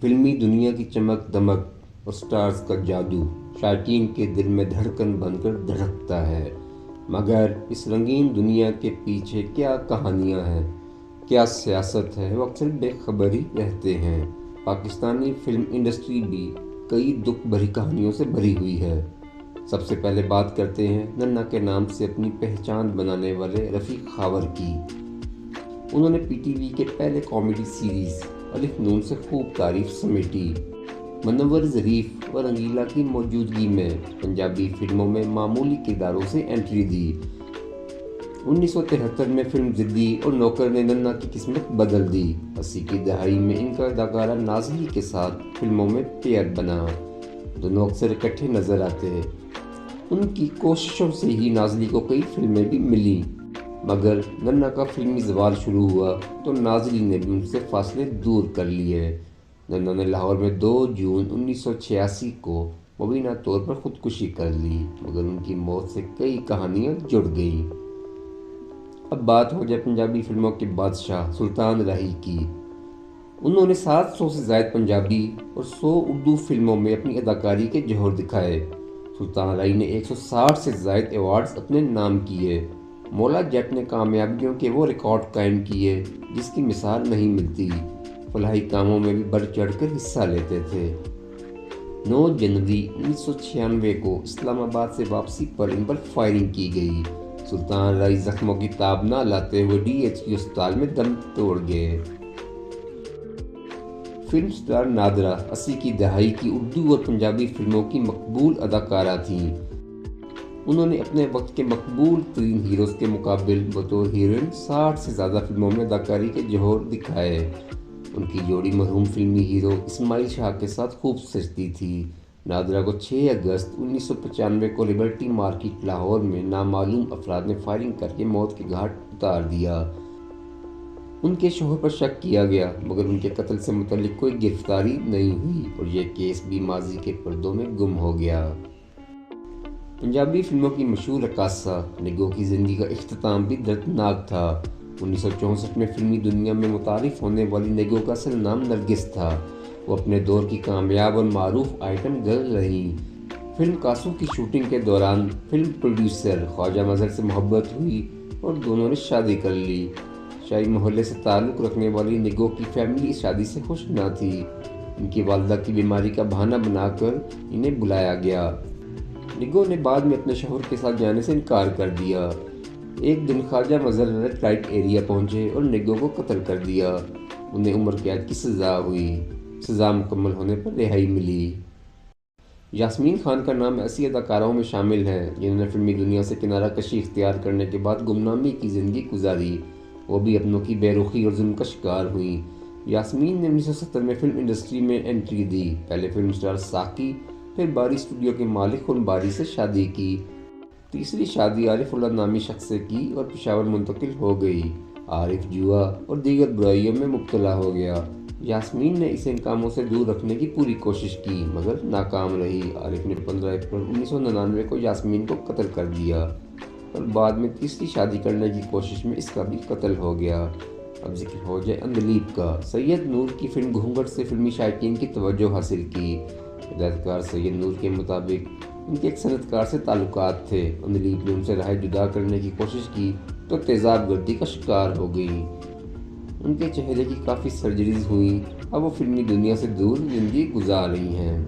فلمی دنیا کی چمک دمک اور سٹارز کا جادو شائقین کے دل میں دھڑکن بن کر دھڑکتا ہے، مگر اس رنگین دنیا کے پیچھے کیا کہانیاں ہیں، کیا سیاست ہے، وہ اکثر بے خبر ہی رہتے ہیں۔ پاکستانی فلم انڈسٹری بھی کئی دکھ بھری کہانیوں سے بھری ہوئی ہے۔ سب سے پہلے بات کرتے ہیں ننا کے نام سے اپنی پہچان بنانے والے رفیق خاور کی۔ انہوں نے پی ٹی وی کے پہلے کامیڈی سیریز الف نون سے خوب تعریف سمیٹی۔ منور ظریف اور رنگیلا کی موجودگی میں پنجابی فلموں میں معمولی کرداروں سے انٹری دی۔ 1973 میں فلم زدی اور نوکر نے ننا کی قسمت بدل دی۔ 80 کی دہائی میں ان کا اداکارہ نازلی کے ساتھ فلموں میں پیئر بنا۔ دونوں اکثر اکٹھے نظر آتے۔ ان کی کوششوں سے ہی نازلی کو کئی فلمیں بھی ملیں، مگر ننا کا فلمی زوال شروع ہوا تو نازلی نے بھی ان سے فاصلے دور کر لیے۔ ننا نے لاہور میں 2 جون 1986 کو مبینہ طور پر خودکشی کر لی، مگر ان کی موت سے کئی کہانیاں جڑ گئیں۔ اب بات ہو جائے پنجابی فلموں کے بادشاہ سلطان راہی کی۔ انہوں نے 700 سے زائد پنجابی اور 100 اردو فلموں میں اپنی اداکاری کے جوہر دکھائے۔ سلطان راہی نے 160 سے زائد ایوارڈز اپنے نام کیے۔ مولا جٹ نے کامیابیوں کے وہ ریکارڈ قائم کیے جس کی مثال نہیں ملتی۔ فلاحی کاموں میں بھی بڑھ چڑھ کر حصہ لیتے تھے۔ 9 جنوری 1996 کو اسلام آباد سے واپسی پر ان پر فائرنگ کی گئی۔ سلطان راہی زخموں کی تاب نہ لاتے ہوئے ڈی ایچ کیو اسپتال میں دم توڑ گئے۔ فلم سٹار نادرہ 80 کی دہائی کی اردو اور پنجابی فلموں کی مقبول اداکارہ تھیں۔ انہوں نے اپنے وقت کے مقبول ترین ہیروز کے مقابل بطور ہیروئن 60 سے زیادہ فلموں میں اداکاری کے جوہر دکھائے۔ ان کی جوڑی مرحوم فلمی ہیرو اسماعیل شاہ کے ساتھ خوب سجتی تھی۔ نادرہ کو 6 اگست 1995 کو لبرٹی مارکیٹ لاہور میں نامعلوم افراد نے فائرنگ کر کے موت کے گھاٹ اتار دیا۔ ان کے شوہر پر شک کیا گیا، مگر ان کے قتل سے متعلق کوئی گرفتاری نہیں ہوئی اور یہ کیس بھی ماضی کے پردوں میں گم ہو گیا۔ پنجابی فلموں کی مشہور رقاصہ نگو کی زندگی کا اختتام بھی دردناک تھا۔ 1964 میں فلمی دنیا میں متعارف ہونے والی نگو کا اصل نام نرگس تھا۔ وہ اپنے دور کی کامیاب اور معروف آئٹم گرل رہیں۔ فلم کاسو کی شوٹنگ کے دوران فلم پروڈیوسر خواجہ مظہر سے محبت ہوئی اور دونوں نے شادی کر لی۔ شاہی محلے سے تعلق رکھنے والی نگو کی فیملی اس شادی سے خوش نہ تھی۔ ان کی والدہ کی بیماری کا بہانہ بنا کر انہیں بلایا گیا۔ نگو نے بعد میں اپنے شوہر کے ساتھ جانے سے انکار کر دیا۔ ایک دن خواجہ مظہر ریڈ لائٹ ایریا پہنچے اور نگو کو قتل کر دیا۔ انہیں عمر قید کی سزا ہوئی۔ سزا مکمل ہونے پر رہائی ملی۔ یاسمین خان کا نام ایسی اداکاروں میں شامل ہے جنہوں نے فلمی دنیا سے کنارہ کشی اختیار کرنے کے بعد گمنامی کی زندگی گزاری۔ وہ بھی اپنوں کی بے رخی اور ظلم کا شکار ہوئیں۔ یاسمین نے 1970 میں فلم انڈسٹری میں انٹری دی۔ پہلے فلم سٹار ساقی، پھر باری اسٹوڈیو کے مالک خن باری سے شادی کی۔ تیسری شادی عارف اللہ نامی شخص سے کی اور پشاور منتقل ہو گئی۔ عارف جوا اور دیگر برائیوں میں مبتلا ہو گیا۔ یاسمین نے اسے ان کاموں سے دور رکھنے کی پوری کوشش کی، مگر ناکام رہی۔ عارف نے 15 اپریل 1999 کو یاسمین کو قتل کر دیا اور بعد میں تیسری شادی کرنے کی کوشش میں اس کا بھی قتل ہو گیا۔ اب ذکر ہو جائے اندلیب کا۔ سید نور کی فلم گھونگھٹ سے فلمی شائقین کی توجہ حاصل کی۔ ہدایتکار سید نور کے مطابق ان کے ایک صنعت کار سے تعلقات تھے۔ اندلیب نے ان سے راہ جدا کرنے کی کوشش کی تو تیزاب گردی کا شکار ہو گئیں۔ ان کے چہرے کی کافی سرجریز ہوئیں۔ اب وہ فلمی دنیا سے دور زندگی گزار رہی ہیں۔